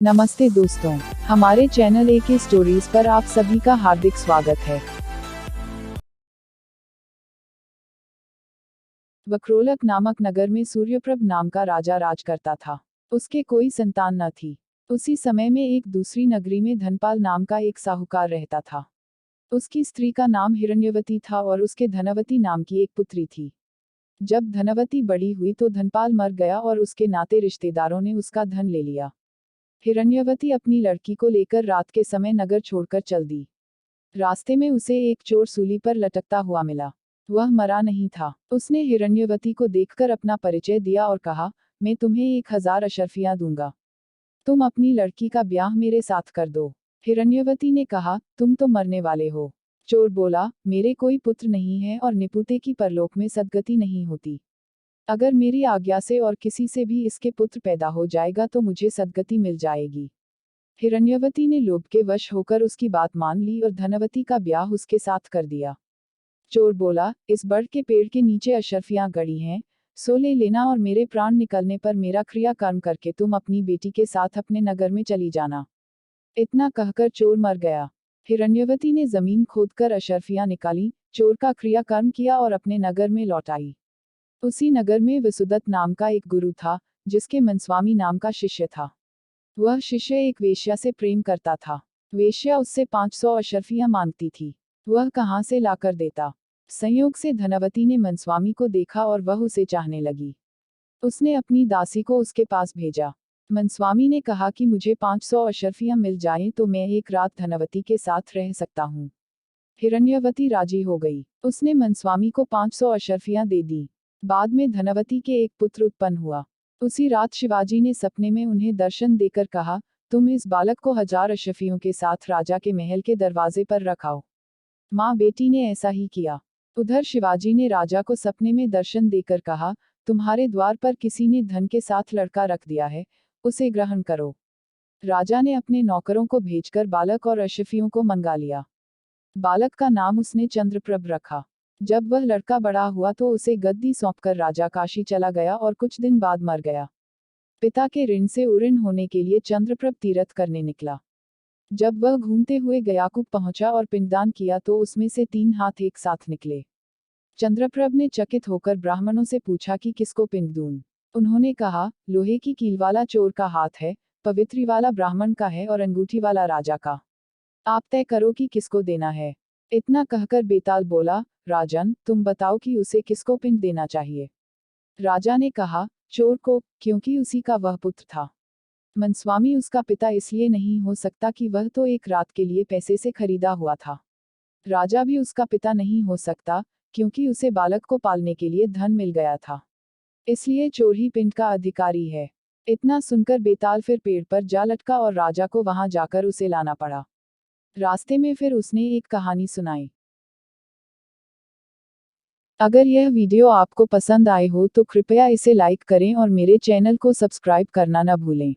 नमस्ते दोस्तों, हमारे चैनल AK स्टोरीज पर आप सभी का हार्दिक स्वागत है। वक्रोलक नामक नगर में सूर्यप्रभ नाम का राजा राज करता था। उसके कोई संतान न थी। उसी समय में एक दूसरी नगरी में धनपाल नाम का एक साहूकार रहता था। उसकी स्त्री का नाम हिरण्यवती था और उसके धनवती नाम की एक पुत्री थी। जब धनवती बड़ी हुई तो धनपाल मर गया और उसके नाते रिश्तेदारों ने उसका धन ले लिया। हिरण्यवती अपनी लड़की को लेकर रात के समय नगर छोड़कर चल दी। रास्ते में उसे एक चोर सूली पर लटकता हुआ मिला। वह मरा नहीं था। उसने हिरण्यवती को देखकर अपना परिचय दिया और कहा, मैं तुम्हें 1000 अशर्फियां दूंगा। तुम अपनी लड़की का ब्याह मेरे साथ कर दो। हिरण्यवती ने कहा, तुम तो मरने वाले हो। चोर बोला, मेरे कोई पुत्र नहीं है और निपुते की परलोक में सद्गति नहीं होती। अगर मेरी आज्ञा से और किसी से भी इसके पुत्र पैदा हो जाएगा तो मुझे सद्गति मिल जाएगी। हिरण्यवती ने लोभ के वश होकर उसकी बात मान ली और धनवती का ब्याह उसके साथ कर दिया। चोर बोला, इस बड़ के पेड़ के नीचे अशर्फियां गड़ी हैं, सो ले लेना और मेरे प्राण निकलने पर मेरा क्रियाकर्म करके तुम अपनी बेटी के साथ अपने नगर में चली जाना। इतना कहकर चोर मर गया। हिरण्यवती ने जमीन खोदकर अशर्फियां निकाली, चोर का क्रियाकर्म किया और अपने नगर में लौट आई। उसी नगर में वसुदत्त नाम का एक गुरु था, जिसके मनस्वामी नाम का शिष्य था। वह शिष्य एक वेश्या से प्रेम करता था। वेश्या उससे 500 अशर्फियां मांगती थी। वह कहाँ से लाकर देता। संयोग से धनवती ने मनस्वामी को देखा और वह उसे चाहने लगी। उसने अपनी दासी को उसके पास भेजा। मनस्वामी ने कहा कि मुझे 500 अशर्फियां मिल जाएं तो मैं एक रात धनवती के साथ रह सकता हूँ। हिरण्यवती राजी हो गई। उसने मनस्वामी को 500 अशर्फियां दे दी। बाद में धनवती के एक पुत्र उत्पन्न हुआ। उसी रात शिवाजी ने सपने में उन्हें दर्शन देकर कहा, तुम इस बालक को 1000 अशर्फियों के साथ राजा के महल के दरवाजे पर रखाओ। माँ बेटी ने ऐसा ही किया। उधर शिवाजी ने राजा को सपने में दर्शन देकर कहा, तुम्हारे द्वार पर किसी ने धन के साथ लड़का रख दिया है, उसे ग्रहण करो। राजा ने अपने नौकरों को भेजकर बालक और अशर्फियों को मंगा लिया। बालक का नाम उसने चंद्रप्रभ रखा। जब वह लड़का बड़ा हुआ तो उसे गद्दी सौंपकर राजा काशी चला गया और कुछ दिन बाद मर गया। पिता के ऋण से उऋण होने के लिए चंद्रप्रभ तीर्थ करने निकला। जब वह घूमते हुए गयाकूप पहुंचा और पिंडदान किया तो उसमें से 3 हाथ एक साथ निकले। चंद्रप्रभ ने चकित होकर ब्राह्मणों से पूछा कि किसको पिंड दूं। उन्होंने कहा, लोहे की कील वाला चोर का हाथ है, पवित्री वाला ब्राह्मण का है और अंगूठी वाला राजा का। आप तय करो कि किसको देना है। इतना कहकर बेताल बोला, राजन, तुम बताओ कि उसे किसको पिंड देना चाहिए। राजा ने कहा, चोर को, क्योंकि उसी का वह पुत्र था। मनस्वामी उसका पिता इसलिए नहीं हो सकता कि वह तो एक रात के लिए पैसे से खरीदा हुआ था। राजा भी उसका पिता नहीं हो सकता, क्योंकि उसे बालक को पालने के लिए धन मिल गया था। इसलिए चोर ही पिंड का अधिकारी है। इतना सुनकर बेताल फिर पेड़ पर जा लटका और राजा को वहां जाकर उसे लाना पड़ा। रास्ते में फिर उसने एक कहानी सुनाई। अगर यह वीडियो आपको पसंद आए हो तो कृपया इसे लाइक करें और मेरे चैनल को सब्सक्राइब करना न भूलें।